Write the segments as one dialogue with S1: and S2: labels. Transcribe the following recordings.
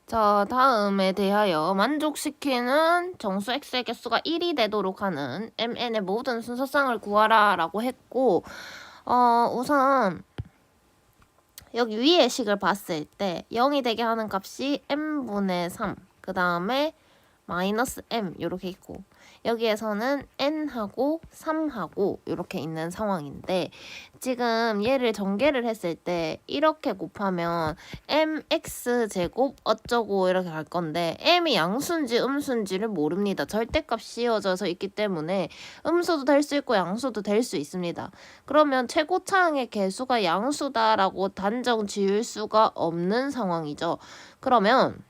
S1: 자, 다음에 대하여 만족시키는 정수 x의 개수가 1이 되도록 하는 mn의 모든 순서쌍을 구하라 라고 했고, 우선 여기 위의 식을 봤을 때 0이 되게 하는 값이 m분의 3, 그 다음에 마이너스 m 이렇게 있고, 여기에서는 n하고 3하고 이렇게 있는 상황인데, 지금 얘를 전개를 했을 때 이렇게 곱하면 mx제곱 어쩌고 이렇게 갈 건데, m이 양수인지 음수인지를 모릅니다. 절대값 씌워져서 있기 때문에 음수도 될 수 있고 양수도 될 수 있습니다. 그러면 최고차항의 개수가 양수다라고 단정 지을 수가 없는 상황이죠. 그러면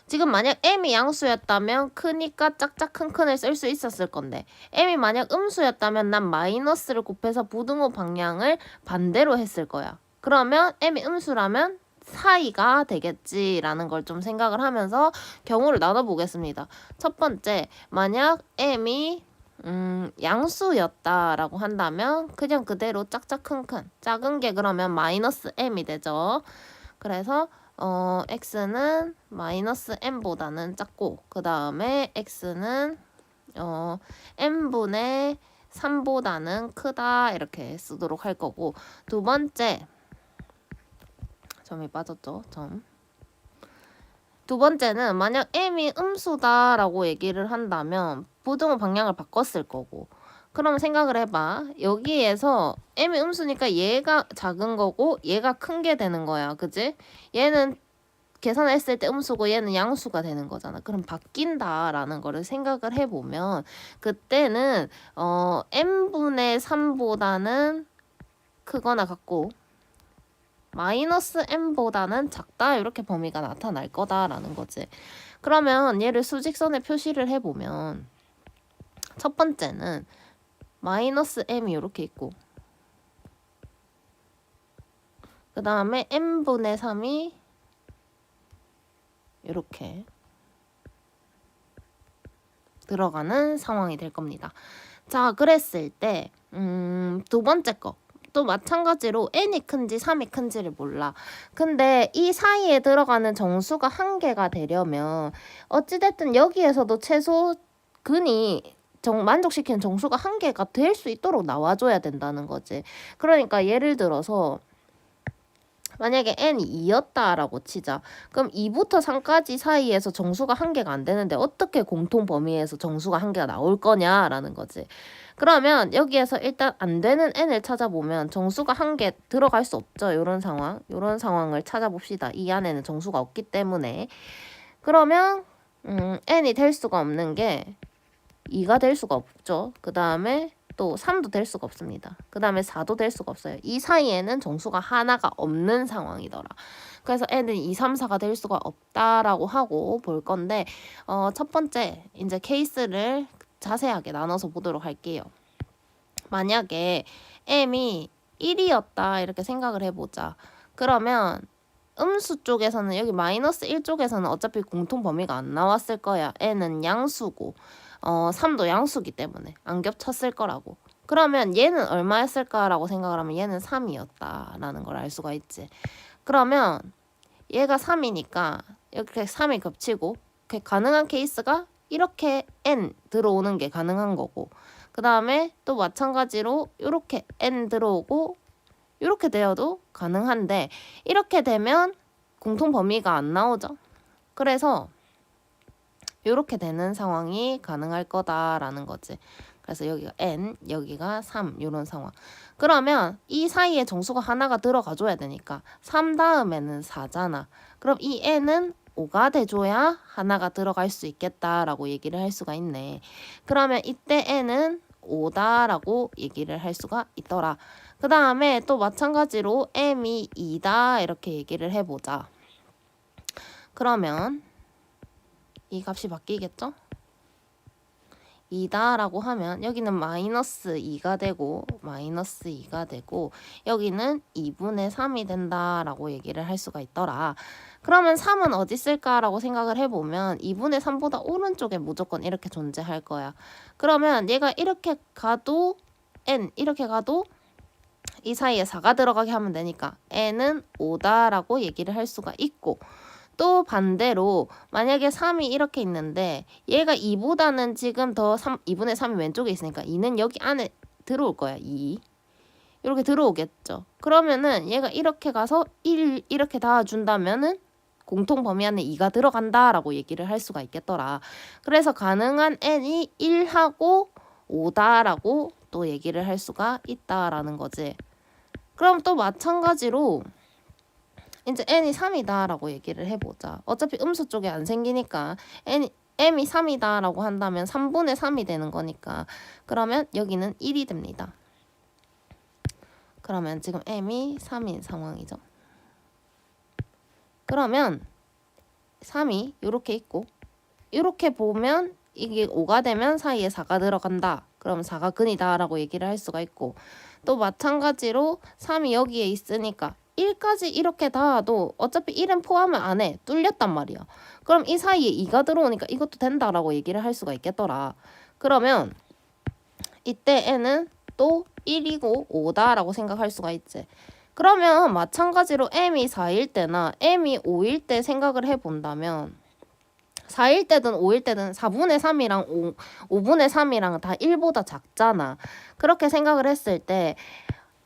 S1: 지금 만약 m이 양수였다면 크니까 짝짝 큰큰을 쓸 수 있었을 건데, m이 만약 음수였다면 난 마이너스를 곱해서 부등호 방향을 반대로 했을 거야. 그러면 m이 음수라면 사이가 되겠지라는 걸 좀 생각을 하면서 경우를 나눠보겠습니다. 첫 번째, 만약 m이 양수였다라고 한다면 그냥 그대로 짝짝 큰큰, 작은 게 그러면 마이너스 m이 되죠. 그래서 x는 마이너스 m보다는 작고, 그 다음에 x는 m분의 3보다는 크다 이렇게 쓰도록 할 거고, 두 번째 점이 빠졌죠. 두 번째는 만약 m이 음수다라고 얘기를 한다면 부등호 방향을 바꿨을 거고, 그럼 생각을 해봐. 여기에서 m이 음수니까 얘가 작은 거고 얘가 큰 게 되는 거야. 그지? 얘는 계산했을 때 음수고 얘는 양수가 되는 거잖아. 그럼 바뀐다라는 거를 생각을 해보면 그때는 m분의 3보다는 크거나 같고 마이너스 m보다는 작다 이렇게 범위가 나타날 거다라는 거지. 그러면 얘를 수직선에 표시를 해보면 첫 번째는 마이너스 m이 이렇게 있고, 그 다음에 m분의 3이 이렇게 들어가는 상황이 될 겁니다. 자, 그랬을 때 두 번째 거 또 마찬가지로 n이 큰지 3이 큰지를 몰라. 근데 이 사이에 들어가는 정수가 한 개가 되려면 어찌됐든 여기에서도 최소 근이 만족시키는 정수가 한 개가 될 수 있도록 나와줘야 된다는 거지. 그러니까 예를 들어서 만약에 n이 2였다라고 치자. 그럼 2부터 3까지 사이에서 정수가 한 개가 안 되는데 어떻게 공통 범위에서 정수가 한 개가 나올 거냐라는 거지. 그러면 여기에서 일단 안 되는 n을 찾아보면 정수가 한 개 들어갈 수 없죠. 이런 상황을 찾아봅시다. 이 안에는 정수가 없기 때문에. 그러면 n이 될 수가 없는 게 2가 될 수가 없죠. 그 다음에 또 3도 될 수가 없습니다. 그 다음에 4도 될 수가 없어요. 이 사이에는 정수가 하나가 없는 상황이더라. 그래서 n은 2, 3, 4가 될 수가 없다라고 하고 볼 건데, 첫 번째 이제 케이스를 자세하게 나눠서 보도록 할게요. 만약에 m이 1이었다 이렇게 생각을 해보자. 그러면 음수 쪽에서는 여기 마이너스 1 쪽에서는 어차피 공통 범위가 안 나왔을 거야. n은 양수고 3도 양수기 때문에 안 겹쳤을 거라고. 그러면 얘는 얼마였을까라고 생각을 하면 얘는 3이었다라는 걸 알 수가 있지. 그러면 얘가 3이니까 이렇게 3이 겹치고 가능한 케이스가 이렇게 n 들어오는 게 가능한 거고, 그 다음에 또 마찬가지로 이렇게 n 들어오고 이렇게 되어도 가능한데, 이렇게 되면 공통 범위가 안 나오죠. 그래서 이렇게 되는 상황이 가능할 거다라는 거지. 그래서 여기가 n, 여기가 3 이런 상황. 그러면 이 사이에 정수가 하나가 들어가 줘야 되니까 3 다음에는 4잖아. 그럼 이 n은 5가 돼줘야 하나가 들어갈 수 있겠다라고 얘기를 할 수가 있네. 그러면 이때 n은 5다라고 얘기를 할 수가 있더라. 그 다음에 또 마찬가지로 m이 2다 이렇게 얘기를 해보자. 그러면 이 값이 바뀌겠죠? 2다라고 하면 여기는 마이너스 2가 되고 마이너스 2가 되고 여기는 2분의 3이 된다라고 얘기를 할 수가 있더라. 그러면 3은 어디 있을까라고 생각을 해보면 2분의 3보다 오른쪽에 무조건 이렇게 존재할 거야. 그러면 얘가 이렇게 가도 n 이렇게 가도 이 사이에 4가 들어가게 하면 되니까 n은 5다라고 얘기를 할 수가 있고, 또 반대로 만약에 3이 이렇게 있는데 얘가 2보다는 지금 더 2분의 3이 왼쪽에 있으니까 2는 여기 안에 들어올 거야. 2 이렇게 들어오겠죠. 그러면은 얘가 이렇게 가서 1 이렇게 닿아준다면은 공통 범위 안에 2가 들어간다라고 얘기를 할 수가 있겠더라. 그래서 가능한 n이 1하고 5다라고 또 얘기를 할 수가 있다라는 거지. 그럼 또 마찬가지로 이제 n이 3이다라고 얘기를 해보자. 어차피 음수 쪽에 안 생기니까 m이 3이다라고 한다면 3분의 3이 되는 거니까 그러면 여기는 1이 됩니다. 그러면 지금 m이 3인 상황이죠. 그러면 3이 이렇게 있고 이렇게 보면 이게 5가 되면 사이에 4가 들어간다. 그럼 4가 근이다 라고 얘기를 할 수가 있고 또 마찬가지로 3이 여기에 있으니까 1까지 이렇게 닿아도 어차피 1은 포함을 안 해. 뚫렸단 말이야. 그럼 이 사이에 2가 들어오니까 이것도 된다라고 얘기를 할 수가 있겠더라. 그러면 이때 n은 또 1이고 5다라고 생각할 수가 있지. 그러면 마찬가지로 m이 4일 때나 m이 5일 때 생각을 해본다면 4일 때든 5일 때든 4분의 3이랑 5분의 3이랑 다 1보다 작잖아. 그렇게 생각을 했을 때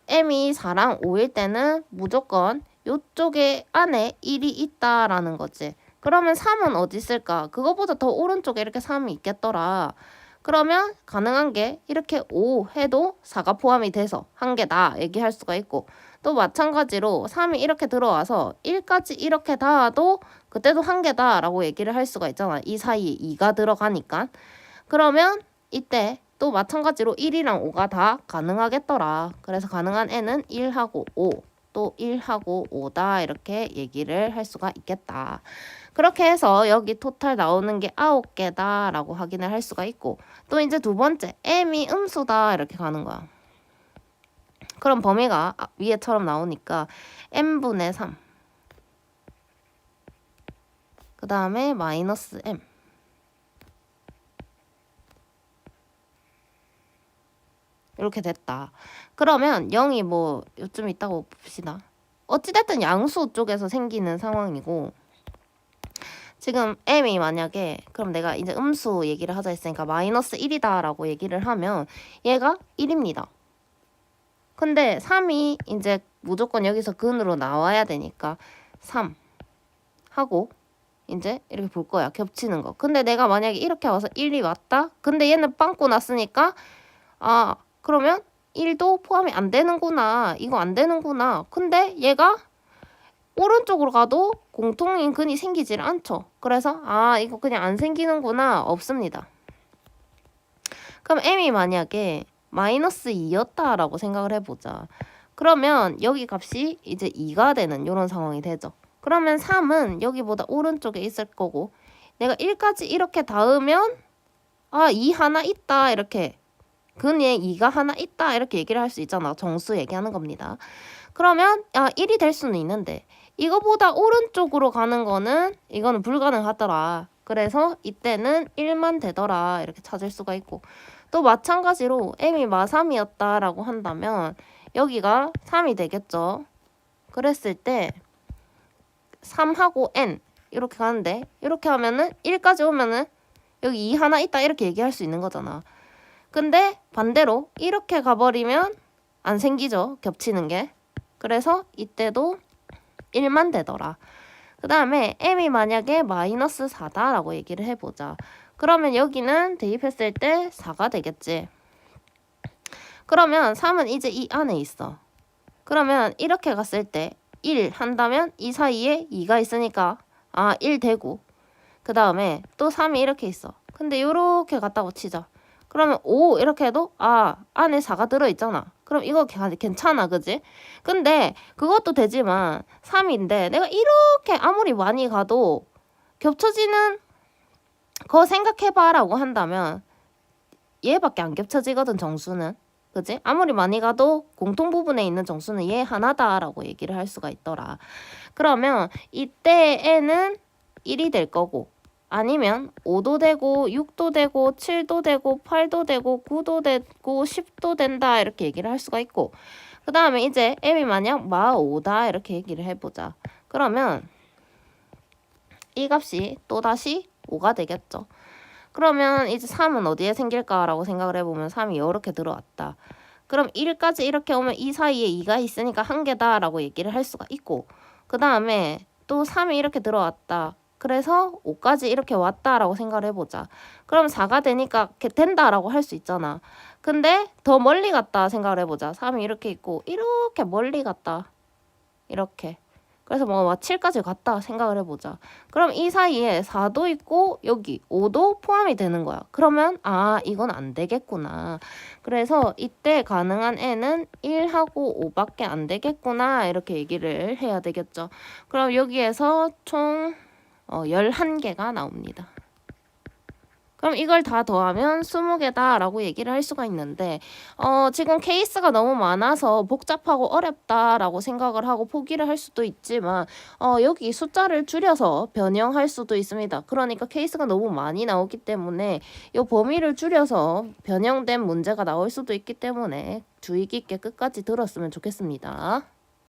S1: m이 4랑 5일 때는 무조건 이쪽에 안에 1이 있다라는 거지. 그러면 3은 어디 있을까? 그거보다 더 오른쪽에 이렇게 3이 있겠더라. 그러면 가능한 게 이렇게 5 해도 4가 포함이 돼서 한 개다 얘기할 수가 있고 또 마찬가지로 3이 이렇게 들어와서 1까지 이렇게 닿아도 그때도 한 개다라고 얘기를 할 수가 있잖아. 이 사이에 2가 들어가니까. 그러면 이때 또 마찬가지로 1이랑 5가 다 가능하겠더라. 그래서 가능한 n은 1하고 5, 또 1하고 5다 이렇게 얘기를 할 수가 있겠다. 그렇게 해서 여기 토탈 나오는 게 9개다 라고 확인을 할 수가 있고 또 이제 두 번째 m이 음수다 이렇게 가는 거야. 그럼 범위가 위에처럼 나오니까 m분의 3 그 다음에 마이너스 m 이렇게 됐다. 그러면 0이 뭐 요쯤 있다고 봅시다. 어찌됐든 양수 쪽에서 생기는 상황이고 지금 m이 만약에 그럼 내가 이제 음수 얘기를 하자 했으니까 마이너스 1이다 라고 얘기를 하면 얘가 1입니다. 근데 3이 이제 무조건 여기서 근으로 나와야 되니까 3 하고 이제 이렇게 볼 거야. 겹치는 거. 근데 내가 만약에 이렇게 와서 1이 왔다? 근데 얘는 빵꾸 났으니까 아 그러면 1도 포함이 안 되는구나. 이거 안 되는구나. 근데 얘가 오른쪽으로 가도 공통인 근이 생기질 않죠. 그래서 아 이거 그냥 안 생기는구나. 없습니다. 그럼 m이 만약에 마이너스 2였다라고 생각을 해보자. 그러면 여기 값이 이제 2가 되는 이런 상황이 되죠. 그러면 3은 여기보다 오른쪽에 있을 거고 내가 1까지 이렇게 닿으면 아 2 하나 있다 이렇게 근에 2가 하나 있다 이렇게 얘기를 할 수 있잖아. 정수 얘기하는 겁니다. 그러면 1이 될 수는 있는데 이거보다 오른쪽으로 가는 거는 이거는 불가능하더라. 그래서 이때는 1만 되더라 이렇게 찾을 수가 있고 또 마찬가지로 m이 마3이었다라고 한다면 여기가 3이 되겠죠. 그랬을 때 3하고 n 이렇게 가는데 이렇게 하면은 1까지 오면은 여기 2 하나 있다 이렇게 얘기할 수 있는 거잖아. 근데 반대로 이렇게 가버리면 안 생기죠. 겹치는 게. 그래서 이때도 1만 되더라. 그 다음에 m이 만약에 마이너스 4다라고 얘기를 해보자. 그러면 여기는 대입했을 때 4가 되겠지. 그러면 3은 이제 이 안에 있어. 그러면 이렇게 갔을 때 1 한다면 이 사이에 2가 있으니까 1 되고 그 다음에 또 3이 이렇게 있어. 근데 이렇게 갔다고 치자. 그러면 5 이렇게 해도 안에 4가 들어있잖아. 그럼 이거 괜찮아 그지? 근데 그것도 되지만 3인데 내가 이렇게 아무리 많이 가도 겹쳐지는 거 생각해봐 라고 한다면 얘밖에 안 겹쳐지거든 정수는. 그지? 아무리 많이 가도 공통 부분에 있는 정수는 얘 하나다라고 얘기를 할 수가 있더라. 그러면 이때에는 1이 될 거고 아니면 5도 되고 6도 되고 7도 되고 8도 되고 9도 되고 10도 된다 이렇게 얘기를 할 수가 있고 그 다음에 이제 m이 만약 마 5다 이렇게 얘기를 해보자. 그러면 이 값이 또다시 5가 되겠죠. 그러면 이제 3은 어디에 생길까라고 생각을 해보면 3이 이렇게 들어왔다. 그럼 1까지 이렇게 오면 이 사이에 2가 있으니까 한 개다라고 얘기를 할 수가 있고, 그 다음에 또 3이 이렇게 들어왔다. 그래서 5까지 이렇게 왔다라고 생각을 해보자. 그럼 4가 되니까 된다라고 할 수 있잖아. 근데 더 멀리 갔다 생각을 해보자. 3이 이렇게 있고 이렇게 멀리 갔다. 이렇게. 그래서 뭐 7까지 갔다 생각을 해보자. 그럼 이 사이에 4도 있고 여기 5도 포함이 되는 거야. 그러면 이건 안 되겠구나. 그래서 이때 가능한 애는 1하고 5밖에 안 되겠구나 이렇게 얘기를 해야 되겠죠. 그럼 여기에서 총 11개가 나옵니다. 그럼 이걸 다 더하면 20개다 라고 얘기를 할 수가 있는데 지금 케이스가 너무 많아서 복잡하고 어렵다라고 생각을 하고 포기를 할 수도 있지만 여기 숫자를 줄여서 변형할 수도 있습니다. 그러니까 케이스가 너무 많이 나오기 때문에 이 범위를 줄여서 변형된 문제가 나올 수도 있기 때문에 주의 깊게 끝까지 들었으면 좋겠습니다.